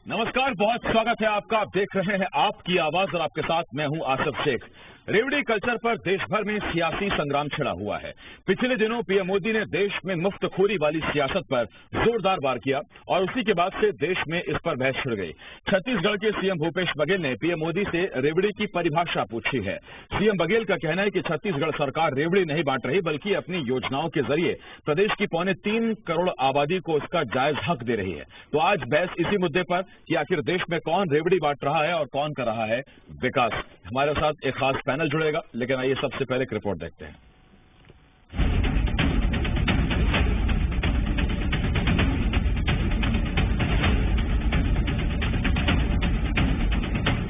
नमस्कार, बहुत स्वागत है आपका। आप देख रहे हैं आपकी आवाज और आपके साथ मैं हूं आसिफ शेख। रेवड़ी कल्चर पर देश भर में सियासी संग्राम छिड़ा हुआ है। पिछले दिनों पीएम मोदी ने देश में मुफ्तखोरी वाली सियासत पर जोरदार वार किया और उसी के बाद से देश में इस पर बहस छिड़ गई। छत्तीसगढ़ के सीएम भूपेश बघेल ने पीएम मोदी से रेवड़ी की परिभाषा पूछी है। सीएम बघेल का कहना है कि छत्तीसगढ़ सरकार रेवड़ी नहीं बांट रही, बल्कि अपनी योजनाओं के जरिए प्रदेश की 3.25 करोड़ आबादी को इसका जायज हक दे रही है। तो आज बहस इसी मुद्दे पर कि आखिर देश में कौन रेवड़ी बांट रहा है और कौन कर रहा है विकास। हमारे साथ एक खास पैनल जुड़ेगा, लेकिन आइए सबसे पहले एक रिपोर्ट देखते हैं।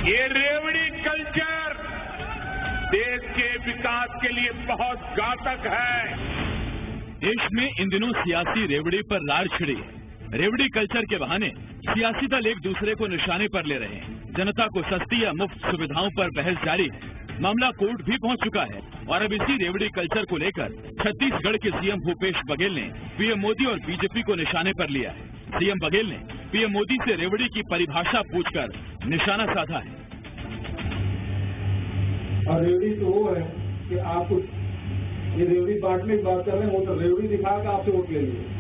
ये रेवड़ी कल्चर देश के विकास के लिए बहुत घातक है। देश में इन दिनों सियासी रेवड़ी पर लार छिड़ी है। रेवड़ी कल्चर के बहाने सियासी दल एक दूसरे को निशाने पर ले रहे हैं। जनता को सस्ती या मुफ्त सुविधाओं पर बहस जारी है। मामला कोर्ट भी पहुंच चुका है और अब इसी रेवड़ी कल्चर को लेकर छत्तीसगढ़ के सीएम भूपेश बघेल ने पीएम मोदी और बीजेपी को निशाने पर लिया है। सीएम बघेल ने पीएम मोदी से रेवड़ी की परिभाषा पूछकर निशाना साधा है। और रेवड़ी तो वो है कि आप ये रेवड़ी बांटने की बात कर रहे हैं, वो तो रेवड़ी दिखा के आपसे वोट ले लिए।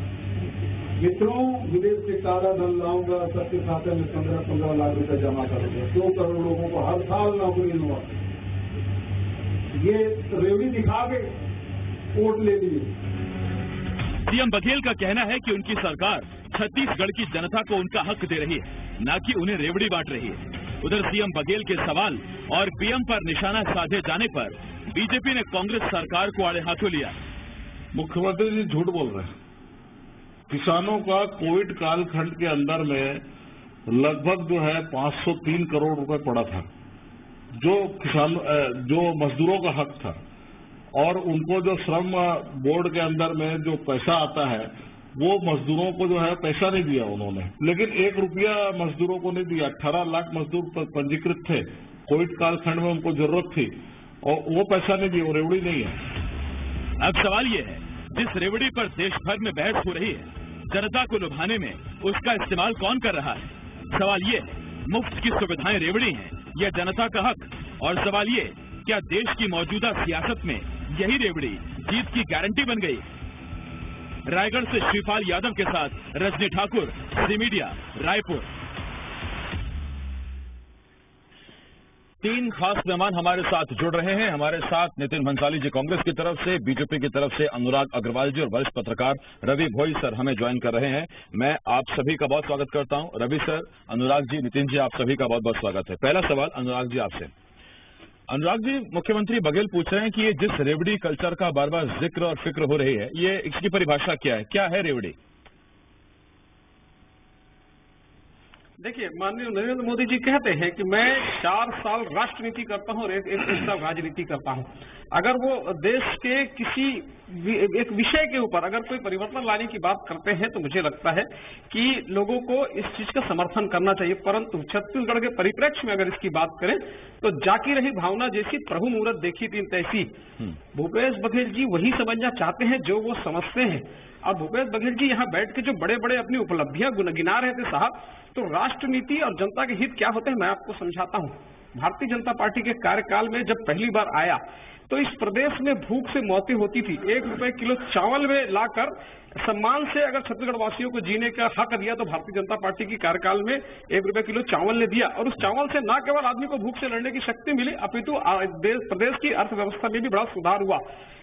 मित्रों, विदेश से काला धन लाऊंगा, सबके खाते में 15-15 लाख रुपए जमा करूंगा, 2 करोड़ लोगों को हर साल नौकरी दूंगा। ये रेवड़ी दिखा के वोट ले लिए। सीएम बघेल का कहना है कि उनकी सरकार छत्तीसगढ़ की जनता को उनका हक दे रही है, न कि उन्हें रेवड़ी बांट रही है। उधर सीएम बघेल के सवाल और पीएम पर निशाना साधे जाने पर बीजेपी ने कांग्रेस सरकार को आड़े हाथों लिया। मुख्यमंत्री जी झूठ बोल रहे हैं। किसानों का कोविड कालखंड के अंदर में लगभग 503 करोड़ रुपए पड़ा था, जो मजदूरों का हक था, और उनको जो श्रम बोर्ड के अंदर में जो पैसा आता है वो मजदूरों को पैसा नहीं दिया उन्होंने। लेकिन 1 रुपया मजदूरों को नहीं दिया। 18 लाख मजदूर पंजीकृत थे, कोविड कालखंड में उनको जरूरत थी और वो पैसा नहीं दिया। वो रेवड़ी नहीं है। अब सवाल ये है, जिस रेवड़ी पर देश भर में बहस हो रही है, जनता को लुभाने में उसका इस्तेमाल कौन कर रहा है? सवाल ये है, मुफ्त की सुविधाएं रेवड़ी हैं या जनता का हक? और सवाल ये, क्या देश की मौजूदा सियासत में यही रेवड़ी जीत की गारंटी बन गई? रायगढ़ से श्रीपाल यादव के साथ रजनी ठाकुर, सी मीडिया, रायपुर। 3 खास मेहमान हमारे साथ जुड़ रहे हैं। हमारे साथ नितिन भंसाली जी कांग्रेस की तरफ से, बीजेपी की तरफ से अनुराग अग्रवाल जी और वरिष्ठ पत्रकार रवि भोई सर हमें ज्वाइन कर रहे हैं। मैं आप सभी का बहुत स्वागत करता हूं। रवि सर, अनुराग जी, नितिन जी, आप सभी का बहुत बहुत स्वागत है। पहला सवाल अनुराग जी आपसे। अनुराग जी, मुख्यमंत्री बघेल पूछ रहे हैं कि ये जिस रेवड़ी कल्चर का बार बार जिक्र और फिक्र हो रही है, ये इसकी परिभाषा क्या है? क्या है रेवड़ी? देखिए, माननीय नरेंद्र मोदी जी कहते हैं कि मैं 4 साल राष्ट्रनीति करता हूं और एक साल राजनीति करता हूं। अगर वो देश के किसी एक विषय के ऊपर अगर कोई परिवर्तन लाने की बात करते हैं तो मुझे लगता है कि लोगों को इस चीज का समर्थन करना चाहिए। परंतु छत्तीसगढ़ के परिप्रेक्ष्य में अगर इसकी बात करें तो जाकी रही भावना जैसी प्रभु मुहूर्त देखी तीन तैसी। भूपेश बघेल जी वही समझना चाहते हैं जो वो समझते हैं। अब भूपेश बघेल जी यहाँ बैठ के जो बड़े बड़े अपनी उपलब्धियां गिना रहे थे साहब, तो राष्ट्रनीति और जनता के हित क्या होते हैं मैं आपको समझाता हूँ। भारतीय जनता पार्टी के कार्यकाल में जब पहली बार आया तो इस प्रदेश में भूख से मौतें होती थी। 1 रुपए किलो चावल में लाकर सम्मान से अगर छत्तीसगढ़ वासियों को जीने का हक दिया तो भारतीय जनता पार्टी की कार्यकाल में 1 रुपए किलो चावल ने दिया। और उस चावल से न केवल आदमी को भूख से लड़ने की शक्ति मिली, अपितु प्रदेश की अर्थव्यवस्था में भी बड़ा सुधार हुआ।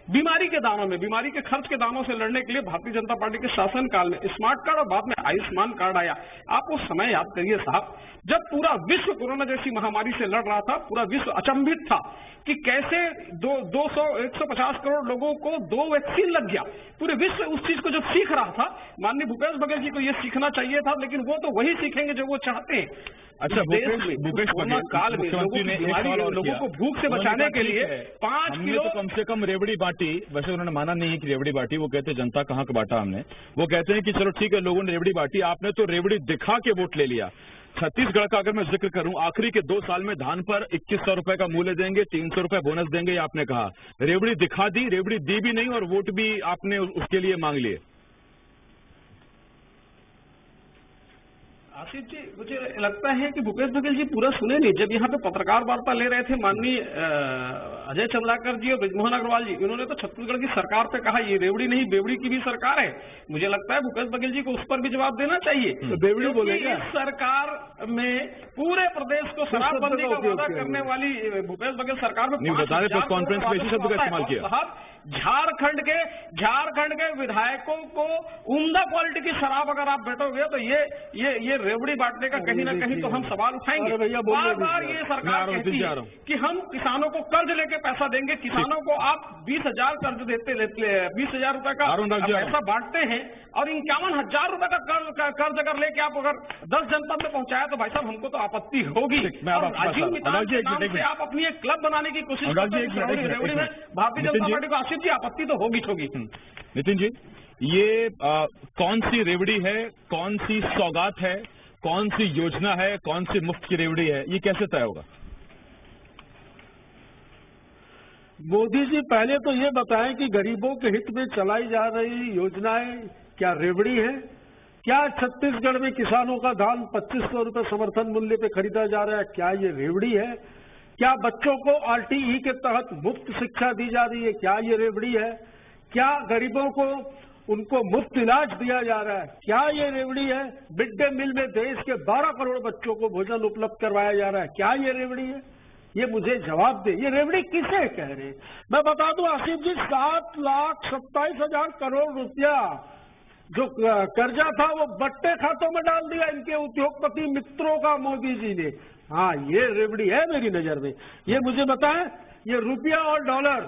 बीमारी के दानों में, बीमारी के खर्च के दानों से लड़ने के लिए भारतीय जनता पार्टी के शासनकाल में स्मार्ट कार्ड और बाद में आयुष्मान कार्ड आया। आप वो समय याद करिए साहब, जब पूरा विश्व कोरोना जैसी महामारी से लड़ रहा था। पूरा विश्व अचंभित था कि कैसे 150 करोड़ लोगों को 2 वैक्सीन लग गया। पूरे विश्व उस चीज को जब सीख रहा था, माननीय भूपेश बघेल जी को ये सीखना चाहिए था, लेकिन वो तो वही सीखेंगे जो वो चाहते हैं। अच्छा, भूपेश बघेल काल में लोगों को भूख से बचाने के लिए 5 किलो तो कम से कम रेवड़ी बांटी। वैसे उन्होंने माना नहीं है कि रेवड़ी बांटी, वो कहते जनता कहाँ का बांटा हमने। वो कहते हैं कि चलो ठीक है, लोगों ने रेवड़ी बांटी, आपने तो रेवड़ी दिखा के वोट ले लिया। छत्तीसगढ़ का अगर मैं जिक्र करूं, आखिरी के 2 साल में धान पर 2100 रुपए का मूल्य देंगे, 300 रुपए बोनस देंगे, आपने कहा। रेवड़ी दिखा दी, रेवड़ी दी भी नहीं और वोट भी आपने उसके लिए मांग लिए। आशीष जी, मुझे लगता है कि भूपेश बघेल जी पूरा सुने नहीं। जब यहाँ पे पत्रकार वार्ता ले रहे थे माननीय अजय चंद्राकर जी और बृजमोहन अग्रवाल जी, इन्होंने तो छत्तीसगढ़ की सरकार पे कहा ये रेवड़ी नहीं बेवड़ी की भी सरकार है। मुझे लगता है भूपेश बघेल जी को उस पर भी जवाब देना चाहिए। तो बेवड़ी बोलेगा। इस सरकार में पूरे प्रदेश को शराबबंदी का वादा करने वाली भूपेश बघेल सरकार में नहीं बता रहे, प्रेस कॉन्फ्रेंस में इसी शब्द का इस्तेमाल किया। झारखंड के विधायकों को उम्दा क्वालिटी की शराब अगर आप बैठोगे तो ये रेवड़ी बांटने का कहीं ना कहीं तो हम सवाल उठाएंगे। बार बार ये सरकार कहती है कि हम किसानों को कर्ज लेके पैसा देंगे। किसानों को आप 20,000 कर्ज देते 20,000 रुपए का पैसा बांटते हैं और 51,000 रुपए का कर्ज अगर लेके आप अगर 10 जनपद में पहुंचाया तो भाई साहब हमको तो आपत्ति होगी। राजीव मितान के नाम से आप अपनी एक क्लब बनाने की कोशिश करते हैं रेवड़ी में, भारतीय जनता पार्टी को आशीष जी आपत्ति तो होगी। नितिन जी, ये कौन सी रेवड़ी है, कौन सी सौगात है, कौन सी योजना है, कौन सी मुफ्त की रेवड़ी है, ये कैसे तय होगा? मोदी जी पहले तो ये बताएं कि गरीबों के हित में चलाई जा रही योजनाएं क्या रेवड़ी है? क्या छत्तीसगढ़ में किसानों का धान 2500 रुपए समर्थन मूल्य पे खरीदा जा रहा है, क्या ये रेवड़ी है? क्या बच्चों को आरटीई के तहत मुफ्त शिक्षा दी जा रही है, क्या ये रेवड़ी है? क्या गरीबों को उनको मुफ्त इलाज दिया जा रहा है, क्या ये रेवड़ी है? मिड डे मील में देश के 12 करोड़ बच्चों को भोजन उपलब्ध करवाया जा रहा है, क्या ये रेवड़ी है? ये मुझे जवाब दे, ये रेवड़ी किसे कह रहे हैं? मैं बता दूं आसिफ जी, 7,27,000 करोड़ रुपया जो कर्जा था वो बट्टे खातों में डाल दिया इनके उद्योगपति मित्रों का मोदी जी ने। हाँ, ये रेवड़ी है मेरी नजर में। ये मुझे बताएं, ये रुपया और डॉलर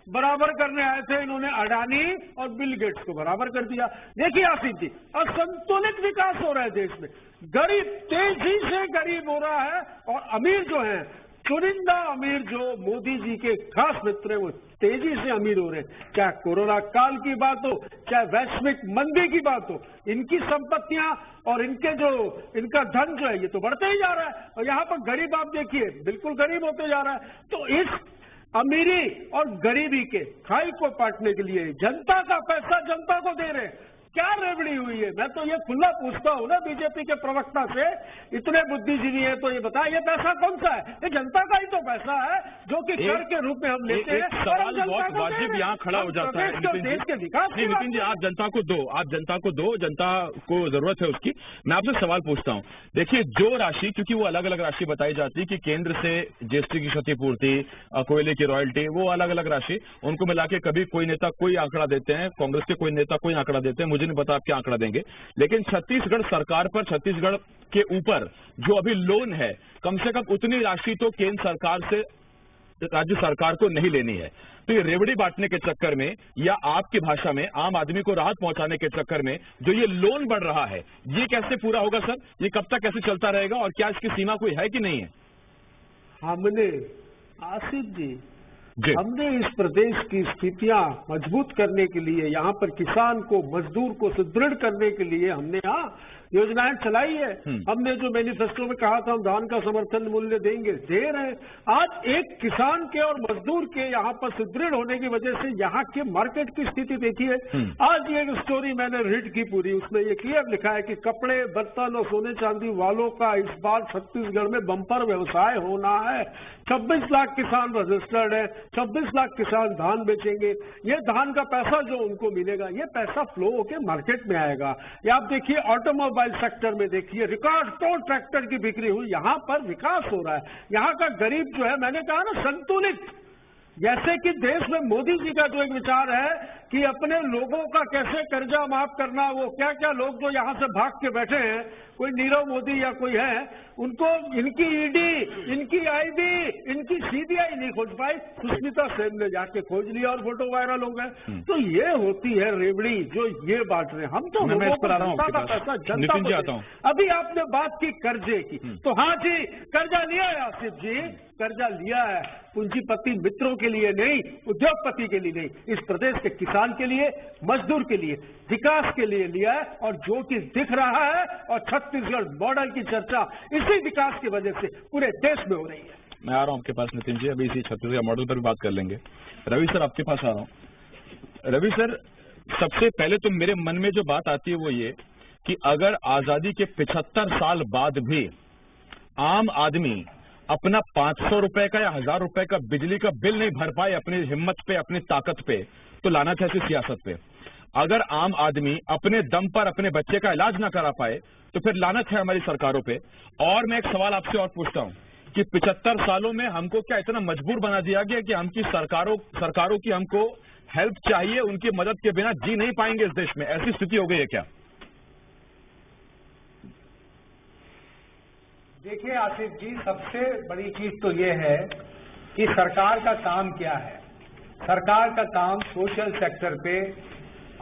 बराबर करने आए थे इन्होंने, अडानी और बिल गेट्स को बराबर कर दिया। देखिए आसिफ जी, असंतुलित विकास हो रहा है देश में। गरीब तेजी से गरीब हो रहा है और अमीर जो है, चुनिंदा अमीर जो मोदी जी के खास मित्र हैं, वो तेजी से अमीर हो रहे हैं। चाहे कोरोना काल की बात हो, चाहे वैश्विक मंदी की बात हो, इनकी संपत्तियां और इनका धन जो है ये तो बढ़ते ही जा रहा है और यहाँ पर गरीब आप देखिए बिल्कुल गरीब होते जा रहा है। तो इस अमीरी और गरीबी के खाई को पाटने के लिए जनता का पैसा जनता को दे रहे हैं। क्या रेवड़ी हुई है? मैं तो ये खुला पूछता हूँ ना बीजेपी के प्रवक्ता से, इतने बुद्धिजीवी है तो ये बताए ये पैसा कौन सा है? ये जनता का ही तो पैसा है जो कि कर के रूप में हम लेते हैं। सवाल बहुत वाजिब यहाँ खड़ा हो जाता है देश के विकास। नहीं नितिन जी, आप जनता को दो, जनता को जरूरत है उसकी। मैं आपसे सवाल पूछता हूँ, देखिए जो राशि, क्योंकि वो अलग अलग राशि बताई जाती है कि केंद्र से जीएसटी की क्षतिपूर्ति, कोयले की रॉयल्टी, वो अलग अलग राशि, उनको मिला के कभी कोई नेता कोई आंकड़ा देते हैं, कांग्रेस के कोई नेता कोई आंकड़ा देते हैं, मुझे नहीं पता आप क्या आंकड़ा देंगे। लेकिन छत्तीसगढ़ सरकार पर, छत्तीसगढ़ के ऊपर जो अभी लोन है, कम से कम उतनी राशि तो केंद्र सरकार से राज्य सरकार को नहीं लेनी है। तो ये रेवड़ी बांटने के चक्कर में या आपकी भाषा में आम आदमी को राहत पहुंचाने के चक्कर में जो ये लोन बढ़ रहा है, ये कैसे पूरा होगा सर? ये कब तक कैसे चलता रहेगा और क्या इसकी सीमा कोई है कि नहीं है? हमने आसिफ जी, हमने इस प्रदेश की स्थितियां मजबूत करने के लिए, यहाँ पर किसान को, मजदूर को सुदृढ़ करने के लिए हमने योजनाएं चलाई है। हमने जो मैनिफेस्टो में कहा था हम धान का समर्थन मूल्य देंगे, दे रहे हैं। आज एक किसान के और मजदूर के यहाँ पर सुदृढ़ होने की वजह से यहाँ के मार्केट की स्थिति देखिए। आज ये स्टोरी मैंने रीड की पूरी, उसमें ये क्लियर लिखा है कि कपड़े, बर्तन और सोने चांदी वालों का इस बार छत्तीसगढ़ में बंपर व्यवसाय होना है। 26 लाख किसान रजिस्टर्ड है, 26 लाख किसान धान बेचेंगे। ये धान का पैसा जो उनको मिलेगा, ये पैसा फ्लो होकर मार्केट में आएगा। ये आप देखिए ऑटोमोबाइल सेक्टर में देखिए रिकॉर्ड तोड़ ट्रैक्टर की बिक्री हुई। यहाँ पर विकास हो रहा है। यहाँ का गरीब जो है, मैंने कहा ना संतुलित, जैसे कि देश में मोदी जी का जो एक विचार है कि अपने लोगों का कैसे कर्जा माफ करना, वो क्या क्या लोग जो यहाँ से भाग के बैठे हैं, कोई नीरव मोदी या कोई है, उनको इनकी ईडी, इनकी आईबी, इनकी सीबीआई नहीं खोज पाई, सुष्मिता सेन ने जाके खोज लिया और फोटो वायरल हो गए। तो ये होती है रेवड़ी जो ये बांट रहे हैं। हम तो लोगों को जनता का पैसा जनता को देते हैं। अभी आपने बात की कर्जे की, तो हाँ जी कर्जा लिया है आसिफ जी, कर्जा लिया है पूंजीपति मित्रों के लिए नहीं, उद्योगपति के लिए नहीं, इस प्रदेश के किसान के लिए, मजदूर के लिए, विकास के लिए लिया है। और जो कि दिख रहा है और छत्तीसगढ़ मॉडल की चर्चा इसी विकास की वजह से पूरे देश में हो रही है। मैं आ रहा हूं आपके पास नितिन जी, अभी इसी छत्तीसगढ़ मॉडल पर भी बात कर लेंगे। रवि सर आपके पास आ रहा हूं। रवि सर, सबसे पहले तो मेरे मन में जो बात आती है वो ये कि अगर आजादी के 75 साल बाद भी आम आदमी अपना 500 रुपए का या 1000 रुपए का बिजली का बिल नहीं भर पाए अपनी हिम्मत पे, अपनी ताकत पे, तो लानत है ऐसी सियासत पे। अगर आम आदमी अपने दम पर अपने बच्चे का इलाज ना करा पाए तो फिर लानत है हमारी सरकारों पे। और मैं एक सवाल आपसे और पूछता हूं कि 75 सालों में हमको क्या इतना मजबूर बना दिया गया कि हमकी सरकारों की हमको हेल्प चाहिए, उनकी मदद के बिना जी नहीं पाएंगे इस देश में? ऐसी स्थिति हो गई है क्या? देखिए आसिफ जी, सबसे बड़ी चीज तो ये है कि सरकार का काम क्या है। सरकार का काम सोशल सेक्टर पे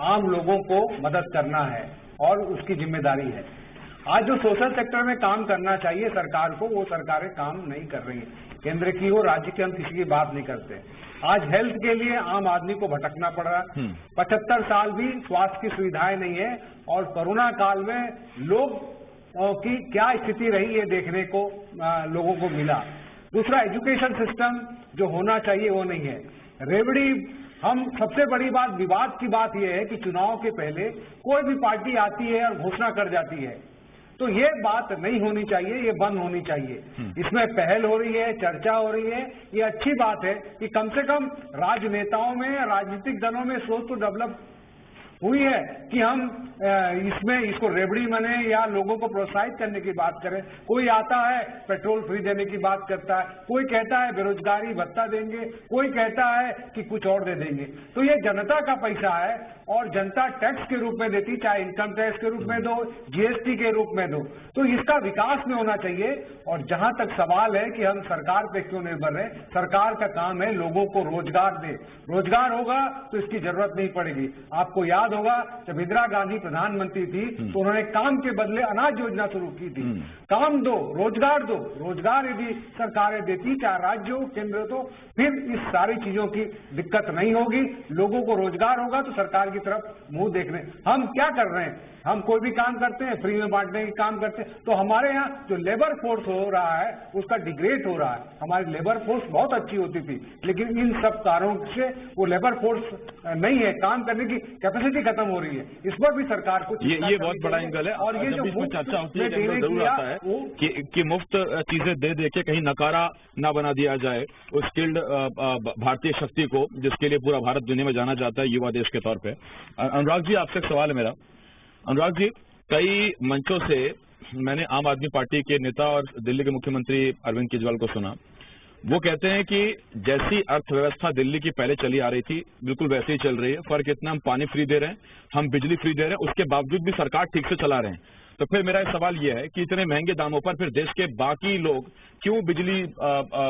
आम लोगों को मदद करना है और उसकी जिम्मेदारी है। आज जो सोशल सेक्टर में काम करना चाहिए सरकार को, वो सरकारें काम नहीं कर रही हैं। केंद्र की हो, राज्य की, हम किसी की बात नहीं करते। आज हेल्थ के लिए आम आदमी को भटकना पड़ रहा है। 75 साल भी स्वास्थ्य की सुविधाएं नहीं है और कोरोना काल में लोग की क्या स्थिति रही है देखने को लोगों को मिला। दूसरा, एजुकेशन सिस्टम जो होना चाहिए वो नहीं है। रेवड़ी, हम सबसे बड़ी बात, विवाद की बात यह है कि चुनाव के पहले कोई भी पार्टी आती है और घोषणा कर जाती है, तो ये बात नहीं होनी चाहिए, ये बंद होनी चाहिए। इसमें पहल हो रही है, चर्चा हो रही है, ये अच्छी बात है कि कम से कम राजनेताओं में, राजनीतिक दलों में सोच तो डेवलप हुई है कि हम इसमें इसको रेवड़ी मने या लोगों को प्रोत्साहित करने की बात करें। कोई आता है पेट्रोल फ्री देने की बात करता है, कोई कहता है बेरोजगारी भत्ता देंगे, कोई कहता है कि कुछ और दे देंगे। तो ये जनता का पैसा है और जनता टैक्स के रूप में देती, चाहे इनकम टैक्स के रूप में दो, जीएसटी के रूप में दो, तो इसका विकास में होना चाहिए। और जहां तक सवाल है कि हम सरकार पे क्यों निर्भर रहे, सरकार का काम है लोगों को रोजगार दे। रोजगार होगा तो इसकी जरूरत नहीं पड़ेगी। आपको याद होगा जब इंदिरा गांधी प्रधानमंत्री थी तो उन्होंने काम के बदले अनाज योजना शुरू की थी। काम दो, रोजगार दो। रोजगार यदि सरकारें देती, चाहे राज्य हो, केंद्र हो, तो फिर इस सारी चीजों की दिक्कत नहीं होगी। लोगों को रोजगार होगा तो सरकार की तरफ मुंह देखने। हम क्या कर रहे हैं? हम कोई भी काम करते हैं फ्री में बांटने के काम करते हैं, तो हमारे यहाँ जो लेबर फोर्स हो रहा है उसका डिग्रेड हो रहा है। हमारी लेबर फोर्स बहुत अच्छी होती थी, लेकिन इन सब कारणों से वो लेबर फोर्स नहीं है, काम करने की कैपेसिटी खत्म हो रही है। इस पर भी सरकार को ये बहुत बड़ा एंगल है। और ये जो चर्चा होती है जरूर आता है कि मुफ्त चीजें दे दे के कहीं नकारा ना बना दिया जाए उस स्किल्ड भारतीय शक्ति को, जिसके लिए पूरा भारत दुनिया में जाना जाता है युवा देश के तौर पे। अनुराग जी, आपसे एक सवाल है मेरा। अनुराग जी, कई मंचों से मैंने आम आदमी पार्टी के नेता और दिल्ली के मुख्यमंत्री अरविंद केजरीवाल को सुना। वो कहते हैं कि जैसी अर्थव्यवस्था दिल्ली की पहले चली आ रही थी बिल्कुल वैसे ही चल रही है। फर्क इतना, हम पानी फ्री दे रहे हैं, हम बिजली फ्री दे रहे हैं, उसके बावजूद भी सरकार ठीक से चला रहे हैं। तो फिर मेरा सवाल यह है कि इतने महंगे दामों पर फिर देश के बाकी लोग क्यों बिजली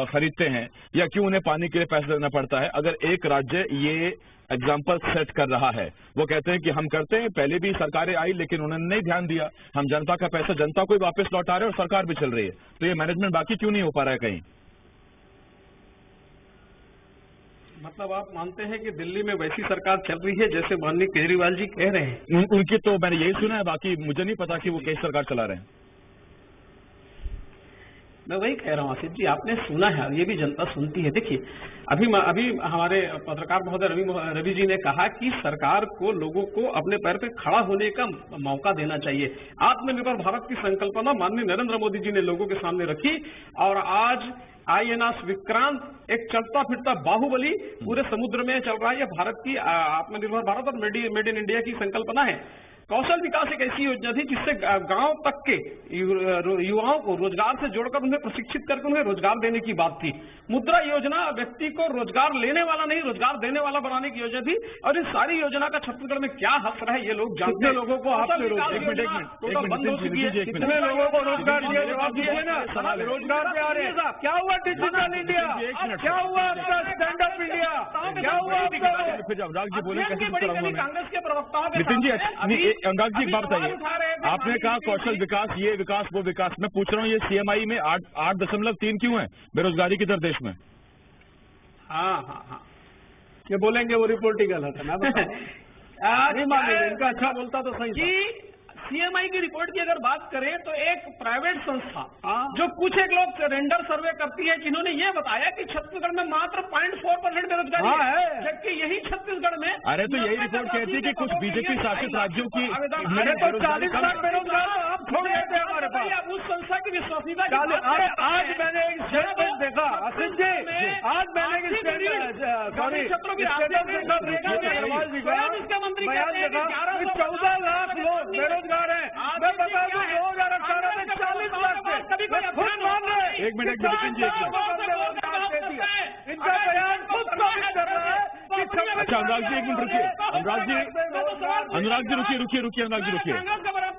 खरीदते हैं या क्यों उन्हें पानी के लिए पैसे देना पड़ता है? अगर एक राज्य ये एग्जाम्पल सेट कर रहा है, वो कहते हैं कि हम करते हैं, पहले भी सरकारें आई लेकिन उन्होंने नहीं ध्यान दिया, हम जनता का पैसा जनता को ही वापस लौटा रहे हैं और सरकार भी चल रही है, तो ये मैनेजमेंट बाकी क्यों नहीं हो पा रहा है कहीं? मतलब आप मानते हैं कि दिल्ली में वैसी सरकार चल रही है जैसे माननीय केजरीवाल जी कह रहे हैं? उनकी तो मैंने यही सुना है, बाकी मुझे नहीं पता कि वो कैसी सरकार चला रहे हैं। मैं वही कह रहा हूँ आसिफ जी, आपने सुना है, ये भी जनता सुनती है। देखिए, अभी हमारे पत्रकार महोदय रवि जी ने कहा कि सरकार को लोगों को अपने पैर पे खड़ा होने का मौका देना चाहिए। आत्मनिर्भर भारत की संकल्पना माननीय नरेंद्र मोदी जी ने लोगों के सामने रखी और आज INS विक्रांत एक चलता फिरता बाहुबली पूरे समुद्र में चल रहा है। यह भारत की आत्मनिर्भर भारत और मेड इन इंडिया की संकल्पना है। कौशल विकास एक ऐसी योजना थी जिससे गांव तक के युवाओं को रोजगार से जोड़कर उन्हें प्रशिक्षित करके उन्हें रोजगार देने की बात थी। मुद्रा योजना व्यक्ति को रोजगार लेने वाला नहीं, रोजगार देने वाला बनाने की योजना थी। और इस सारी योजना का छत्तीसगढ़ में क्या हक है ये लोग जानते हैं। लोगों को आपसे कितने लोगों को रोजगार दिया? जवाब दीजिए ना। रोजगार पे आ रहे हैं। क्या हुआ डिजिटल इंडिया? क्या हुआ आपका स्टैंड अप इंडिया? क्या हुआ आपका? अनुराग जी बोले कांग्रेस के प्रवक्ताओं के नितिन जी, अनुराग जी एक बात बताइए, आपने कहा कौशल विकास, ये विकास, वो विकास, मैं पूछ रहा हूँ ये CMI में 8.3 क्यों है बेरोजगारी की दर देश में? हाँ, ये बोलेंगे वो रिपोर्ट ही गलत है ना, नहीं मानेंगे। इनका अच्छा बोलता तो सही कि सीएमआई की रिपोर्ट की अगर बात करें तो एक प्राइवेट संस्था जो कुछ एक लोग रेंडर सर्वे करती है, जिन्होंने ये बताया कि छत्तीसगढ़ में मात्र 0.4% बेरोजगारी है, जबकि यही छत्तीसगढ़ में अरे तो यही रिपोर्ट कहती है कि कुछ बीजेपी शासित राज्यों की अरे तो 40 लाख बेरोजगार आप छोड़ देते हैं हमारे पास। उस संस्था की विश्वसनीयता आज मैंने एक स्टेटमेंट देखा आसिफ जी, आज मैंने एक स्टेटमेंट सॉरी बयान देखा कि 14 लाख लोग बेरोजगार हैं। मैं बता दूं 2018 में 40 लाख थे। खुद मान रहे एक मिनट नितिन जी, इनका बयान खुद साबित कर रहा है कि अच्छा अनुराग जी एक मिनट रुकिए, अनुराग जी रुकिए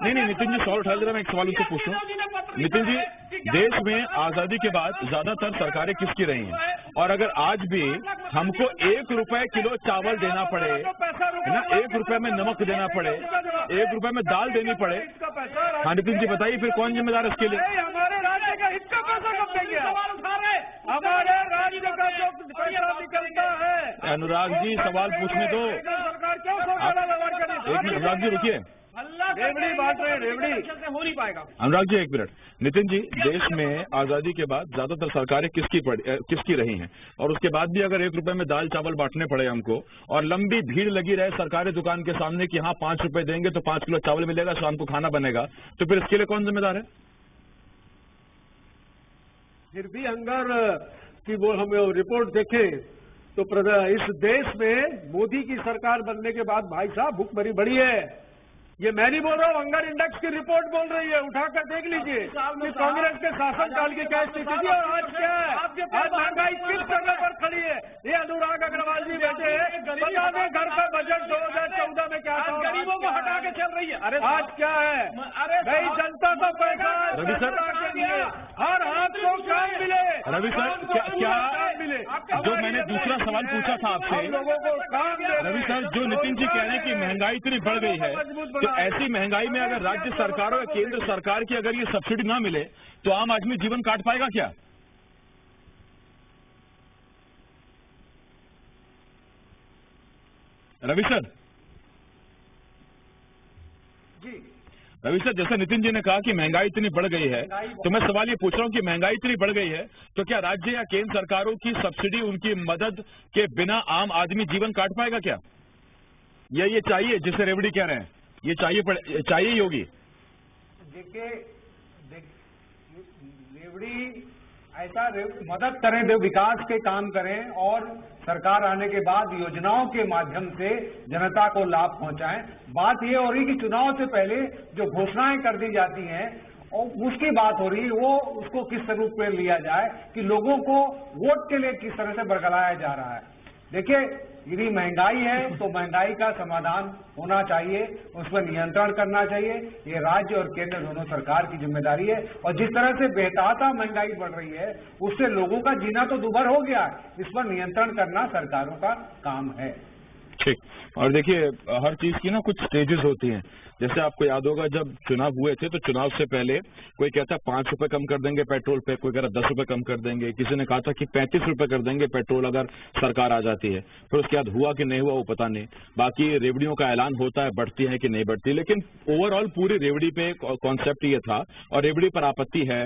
नहीं नितिन जी सवाल उठा जरा, मैं एक सवाल उनसे पूछूं। नितिन जी, देश में आजादी के बाद ज्यादातर सरकारें किसकी रही हैं, और अगर आज भी हमको 1 रुपए किलो चावल देना पड़े है ना, 1 रुपए में नमक देना पड़े, 1 रुपए में दाल देनी पड़े, हाँ नितिन जी बताइए फिर कौन जिम्मेदार है इसके लिए? हमारे राज्य का हित का पैसा कब देंगे? हमारे राज्य का जो पैसा निकलता है। अनुराग जी सवाल पूछने दो, सरकार क्यों व्यवहार करेगी? एक मिनट अनुराग जी रुकिए, रेवड़ी बांट रहे हैं, रेवड़ी हो नहीं पाएगा। अनुराग जी एक मिनट। नितिन जी, देश में आजादी के बाद ज्यादातर सरकारें किसकी रही हैं, और उसके बाद भी अगर 1 रुपए में दाल चावल बांटने पड़े हमको, और लंबी भीड़ लगी रहे सरकारी दुकान के सामने कि हाँ 5 रुपए देंगे तो 5 किलो चावल मिलेगा, शाम को खाना बनेगा, तो फिर इसके लिए कौन जिम्मेदार है? फिर भी हंगर की वो हम रिपोर्ट देखें तो इस देश में मोदी की सरकार बनने के बाद भाई साहब भूखमरी बढ़ी है। ये मैं नहीं बोल रहा हूँ, हंगर इंडेक्स की रिपोर्ट बोल रही है, उठाकर देख लीजिए कि कांग्रेस के शासनकाल की क्या स्थिति थी और आज क्या है। आज महंगाई किस जगह पर खड़ी है, ये अनुराग अग्रवाल जी बैठे हैं, बता दें घर का बजट 2014 में क्या था, गरीबों को हटा के चल रही है। अरे आज क्या है, भाई जनता का पैसा रवि सर, हर हाथ को काम मिले। रवि सर क्या मिले, जो मैंने दूसरा सवाल पूछा था आपसे, लोगों को काम मिले। रवि सर जो नितिन जी कह रहे हैं कि महंगाई इतनी बढ़ गई है, तो ऐसी महंगाई में अगर राज्य सरकारों या केंद्र सरकार की अगर ये सब्सिडी ना मिले तो आम आदमी जीवन काट पाएगा क्या? रवि सर जी, रवि सर जैसे नितिन जी ने कहा कि महंगाई इतनी बढ़ गई है, तो मैं सवाल ये पूछ रहा हूं कि महंगाई इतनी बढ़ गई है तो क्या राज्य या केंद्र सरकारों की सब्सिडी, उनकी मदद के बिना आम आदमी जीवन काट पाएगा क्या? या ये चाहिए जिसे रेवड़ी कह रहे हैं, ये चाहिए योगी? देखिए रेवड़ी ऐसा मदद करें, विकास के काम करें और सरकार आने के बाद योजनाओं के माध्यम से जनता को लाभ पहुंचाएं। बात ये हो रही कि चुनाव से पहले जो घोषणाएं कर दी जाती हैं और उसकी बात हो रही है, वो उसको किस रूप में लिया जाए कि लोगों को वोट के लिए किस तरह से बरगलाया जा रहा है। देखिए यदि महंगाई है तो महंगाई का समाधान होना चाहिए, उस पर नियंत्रण करना चाहिए। ये राज्य और केंद्र दोनों सरकार की जिम्मेदारी है, और जिस तरह से बेतहाशा महंगाई बढ़ रही है उससे लोगों का जीना तो दुभर हो गया है, इस पर नियंत्रण करना सरकारों का काम है। ठीक, और देखिए हर चीज की ना कुछ स्टेजेस होती हैं। जैसे आपको याद होगा जब चुनाव हुए थे तो चुनाव से पहले कोई कहता 5 रुपए कम कर देंगे पेट्रोल पे, कोई कह रहा 10 रुपए कम कर देंगे, किसी ने कहा था कि 35 रुपए कर देंगे पेट्रोल अगर सरकार आ जाती है। फिर उसके बाद हुआ कि नहीं हुआ वो पता नहीं। बाकी रेवड़ियों का ऐलान होता है, बढ़ती है कि नहीं बढ़ती, लेकिन ओवरऑल पूरी रेवड़ी पे कॉन्सेप्ट ये था, और रेवड़ी पर आपत्ति है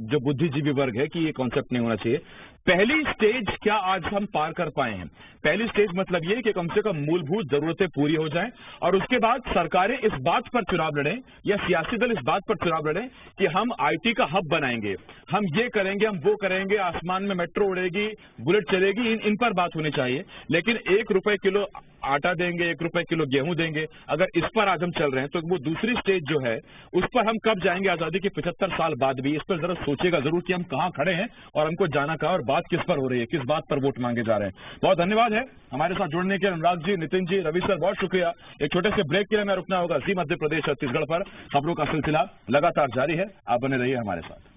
जो बुद्धिजीवी वर्ग है कि ये कॉन्सेप्ट नहीं होना चाहिए। पहली स्टेज क्या आज हम पार कर पाए हैं? पहली स्टेज मतलब ये कि कम से कम मूलभूत जरूरतें पूरी हो जाएं, और उसके बाद सरकारें इस बात पर चुनाव लड़ें या सियासी दल इस बात पर चुनाव लड़ें कि हम आईटी का हब बनाएंगे, हम ये करेंगे, हम वो करेंगे, आसमान में मेट्रो उड़ेगी, बुलेट चलेगी, इन पर बात होनी चाहिए। लेकिन 1 रुपए किलो आटा देंगे, 1 रुपए किलो गेहूं देंगे, अगर इस पर आज हम चल रहे हैं तो वो दूसरी स्टेज जो है उस पर हम कब जाएंगे आजादी के 75 साल बाद भी? इस पर जरा सोचेगा जरूर कि हम कहाँ खड़े हैं और हमको जाना कहाँ, और बात किस पर हो रही है, किस बात पर वोट मांगे जा रहे हैं। बहुत धन्यवाद है हमारे साथ जुड़ने के लिए अनुराग जी, नितिन जी, रवि सर, बहुत शुक्रिया। एक छोटे से ब्रेक के लिए मैं रुकना होगा। जी मध्य प्रदेश छत्तीसगढ़ पर खबरों का सिलसिला लगातार जारी है, आप बने रहिए हमारे साथ।